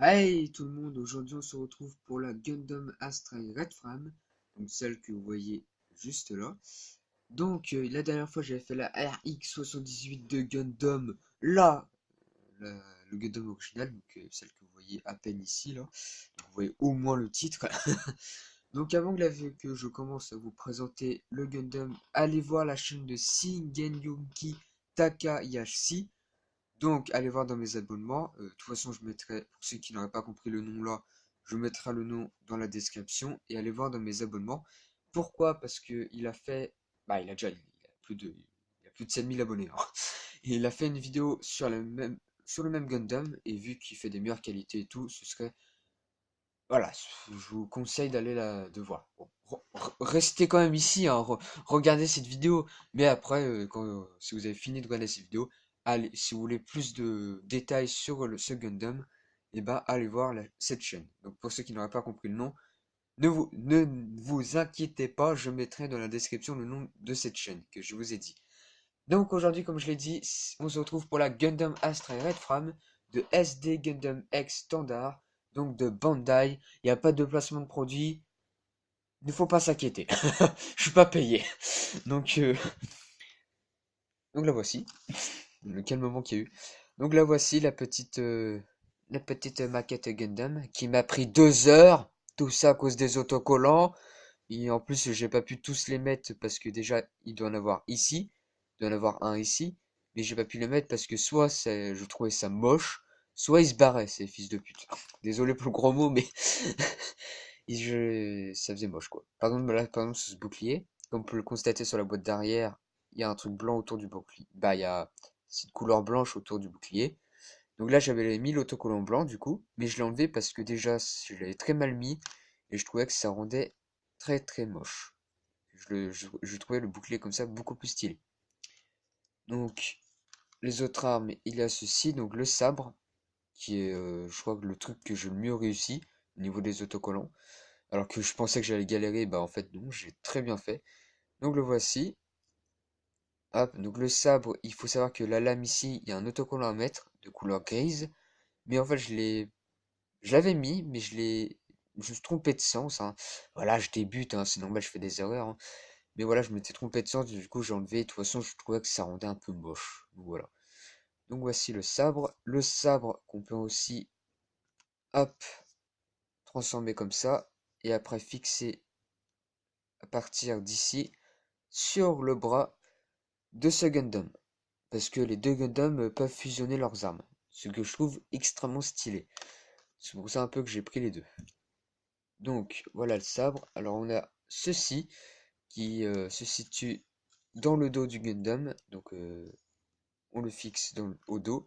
Hey tout le monde, aujourd'hui on se retrouve pour la Gundam Astray Red Frame, donc celle que vous voyez juste là. Donc la dernière fois j'avais fait la RX-78 de Gundam, là, la- le Gundam original, donc celle que vous voyez à peine ici là. Donc, vous voyez au moins le titre. Donc avant que je commence à vous présenter le Gundam, allez voir la chaîne de Shingeniuki Takahashi. Donc, allez voir dans mes abonnements. De toute façon, je mettrai, pour ceux qui n'auraient pas compris le nom là, je mettrai le nom dans la description. Et allez voir dans mes abonnements. Pourquoi? Parce que il a fait, il a plus de 7000 abonnés, hein. Et il a fait une vidéo sur le même Gundam. Et vu qu'il fait des meilleures qualités et tout, ce serait, voilà, je vous conseille de voir. Bon, restez quand même ici, hein, regardez cette vidéo. Mais après, si vous avez fini de regarder cette vidéo, allez, si vous voulez plus de détails sur ce Gundam, et ben allez voir cette chaîne. Donc pour ceux qui n'auraient pas compris le nom, ne vous inquiétez pas, je mettrai dans la description le nom de cette chaîne que je vous ai dit. Donc aujourd'hui, comme je l'ai dit, on se retrouve pour la Gundam Astra Red Frame de SD Gundam X Standard, donc de Bandai. Il n'y a pas de placement de produit, il ne faut pas s'inquiéter. Je suis pas payé. Donc, euh, donc la voici. Quel moment qu'il y a eu. Donc la voici, la petite maquette Gundam qui m'a pris 2 heures. Tout ça à cause des autocollants. Et en plus, j'ai pas pu tous les mettre parce que déjà, il doit en avoir ici. Il doit en avoir un ici. Mais j'ai pas pu les mettre parce que soit je trouvais ça moche, soit ils se barraient, ces fils de pute. Désolé pour le gros mot, mais ça faisait moche, quoi. Par exemple, là, par exemple, sur ce bouclier, comme on peut le constater sur la boîte d'arrière, il y a un truc blanc autour du bouclier. Bah, il y a cette couleur blanche autour du bouclier. Donc là, j'avais mis l'autocollant blanc, du coup, mais je l'ai enlevé parce que déjà, je l'avais très mal mis et je trouvais que ça rendait très très moche. Je trouvais le bouclier comme ça beaucoup plus stylé. Donc, les autres armes, il y a ceci, donc le sabre, qui est, je crois, le truc que j'ai le mieux réussi au niveau des autocollants. Alors que je pensais que j'allais galérer, bah en fait non, j'ai très bien fait. Donc le voici. Hop, donc le sabre, il faut savoir que la lame ici, il y a un autocollant à mettre de couleur grise. Mais en fait, je l'avais mis, mais je me suis trompé de sens, hein. Voilà, je débute, hein, c'est normal, je fais des erreurs, hein. Mais voilà, je m'étais trompé de sens, du coup j'ai enlevé. De toute façon, je trouvais que ça rendait un peu moche. Donc voilà. Donc voici le sabre. Le sabre qu'on peut aussi, hop, transformer comme ça. Et après fixer à partir d'ici sur le bras de ce Gundam. Parce que les deux Gundam peuvent fusionner leurs armes. Ce que je trouve extrêmement stylé. C'est pour ça un peu que j'ai pris les deux. Donc voilà le sabre. Alors on a ceci qui se situe dans le dos du Gundam. Donc on le fixe au dos.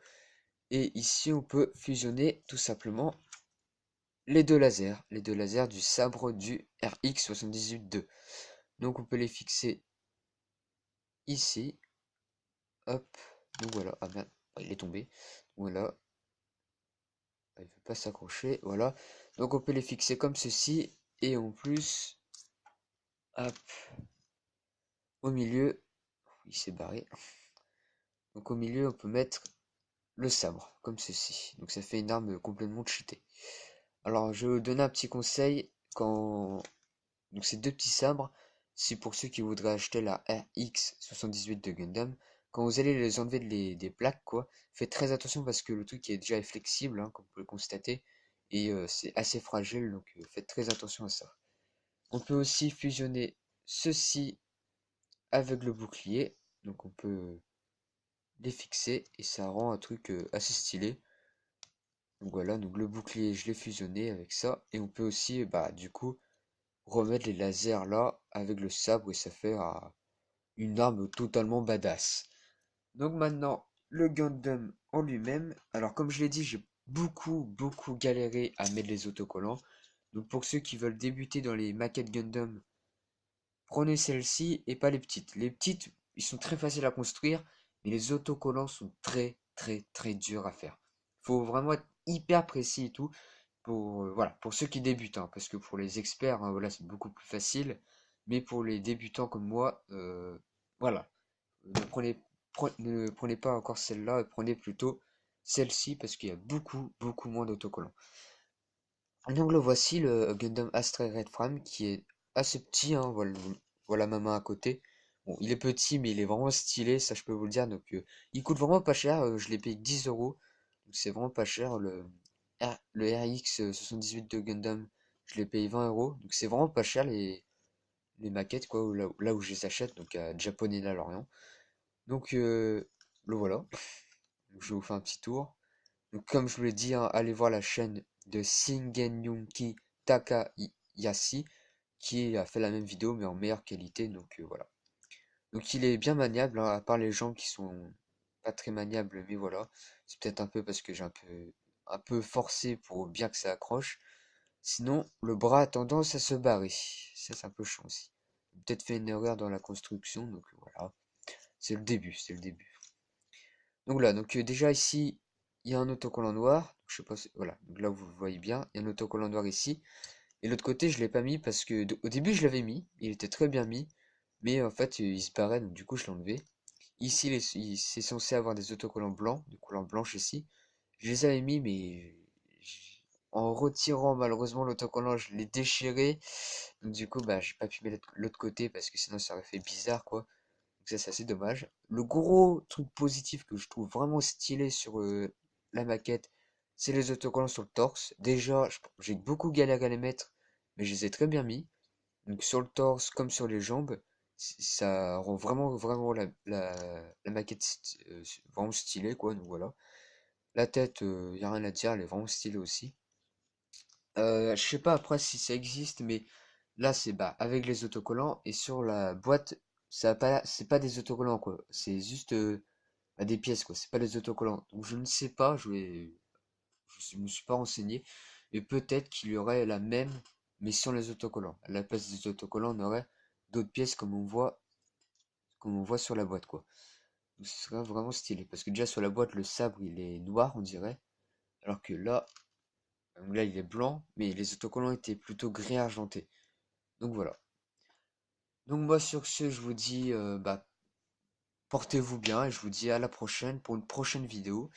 Et ici on peut fusionner tout simplement les deux lasers. Les deux lasers du sabre du RX-78-2. Donc on peut les fixer ici. Hop. Donc voilà. Ah ben, il est tombé. Voilà. Il ne veut pas s'accrocher. Voilà. Donc on peut les fixer comme ceci. Et en plus, hop, au milieu, il s'est barré. Donc au milieu, on peut mettre le sabre, comme ceci. Donc ça fait une arme complètement cheatée. Alors je vais vous donner un petit conseil quand... Donc ces deux petits sabres, c'est pour ceux qui voudraient acheter la RX-78 de Gundam. Quand vous allez les enlever des plaques, quoi, faites très attention parce que le truc est déjà flexible, hein, comme vous pouvez le constater. Et c'est assez fragile, donc faites très attention à ça. On peut aussi fusionner ceci avec le bouclier. Donc on peut les fixer et ça rend un truc assez stylé. Donc voilà, donc le bouclier, je l'ai fusionné avec ça. Et on peut aussi, bah, du coup, remettre les lasers là avec le sabre et ça fait une arme totalement badass. Donc maintenant, le Gundam en lui-même. Alors comme je l'ai dit, j'ai beaucoup galéré à mettre les autocollants. Donc pour ceux qui veulent débuter dans les maquettes Gundam, prenez celle-ci et pas les petites. Les petites, ils sont très faciles à construire, mais les autocollants sont très durs à faire. Faut vraiment être hyper précis et tout pour voilà, pour ceux qui débutent, hein, parce que pour les experts, hein, voilà, c'est beaucoup plus facile. Mais pour les débutants comme moi, voilà, ne prenez pas encore celle-là, prenez plutôt. celle-ci parce qu'il y a beaucoup moins d'autocollants. Donc le voici, le Gundam Astray Red Frame, qui est assez petit, hein, voilà ma main à côté. Bon, il est petit, mais il est vraiment stylé, ça je peux vous le dire. Donc il coûte vraiment pas cher, je l'ai payé 10 euros. Donc c'est vraiment pas cher. Le RX 78 de Gundam, je l'ai payé 20 euros. Donc c'est vraiment pas cher les maquettes, quoi, là où je les achète, donc à Japonais et Lorient. Donc le voilà. Donc, je vous fais un petit tour. Donc, comme je vous l'ai dit, hein, allez voir la chaîne de Shingen Takayashi qui a fait la même vidéo mais en meilleure qualité. Donc voilà. Donc il est bien maniable, hein, à part les gens qui sont pas très maniables, mais voilà. C'est peut-être un peu parce que j'ai un peu forcé pour bien que ça accroche. Sinon, le bras a tendance à se barrer. Ça, c'est un peu chiant aussi. J'ai peut-être fait une erreur dans la construction, donc voilà. C'est le début, c'est le début. Donc là, donc déjà ici, il y a un autocollant noir. Donc, je sais pas voilà, donc là vous le voyez bien, il y a un autocollant noir ici. Et l'autre côté, je l'ai pas mis parce que au début je l'avais mis, il était très bien mis, mais en fait il se barrait, donc du coup je l'ai enlevé. Ici, c'est censé avoir des autocollants blancs, de couleur blanche ici. Je les avais mis, mais en retirant malheureusement l'autocollant, je l'ai déchiré. Donc du coup, bah j'ai pas pu mettre l'autre côté parce que sinon ça aurait fait bizarre, quoi. Donc ça, c'est assez dommage. Le gros truc positif que je trouve vraiment stylé sur la maquette, c'est les autocollants sur le torse. Déjà, j'ai beaucoup galéré à les mettre, mais je les ai très bien mis. Donc sur le torse comme sur les jambes, ça rend vraiment la maquette vraiment stylée, quoi. Donc voilà. La tête, y a rien à dire, elle est vraiment stylée aussi. Je sais pas après si ça existe, mais là c'est bah avec les autocollants et sur la boîte, c'est pas des autocollants, quoi. C'est juste bah, des pièces, quoi. C'est pas des autocollants. Donc je ne sais pas, me suis pas renseigné, mais peut-être qu'il y aurait la même, mais sans les autocollants. À la place des autocollants, on aurait d'autres pièces comme on voit sur la boîte, quoi. Donc ce serait vraiment stylé, parce que déjà sur la boîte, le sabre il est noir, on dirait, alors que là il est blanc, mais les autocollants étaient plutôt gris argenté. Donc voilà. Donc moi sur ce, je vous dis, bah, portez-vous bien et je vous dis à la prochaine pour une prochaine vidéo.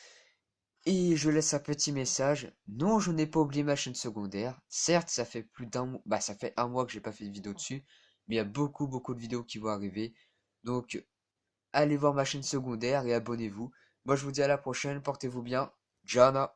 Et je laisse un petit message. Non, je n'ai pas oublié ma chaîne secondaire. Certes, ça fait plus d'un mois, bah, ça fait un mois que j'ai pas fait de vidéo dessus, mais il y a beaucoup de vidéos qui vont arriver. Donc, allez voir ma chaîne secondaire et abonnez-vous. Moi, je vous dis à la prochaine. Portez-vous bien. Jana.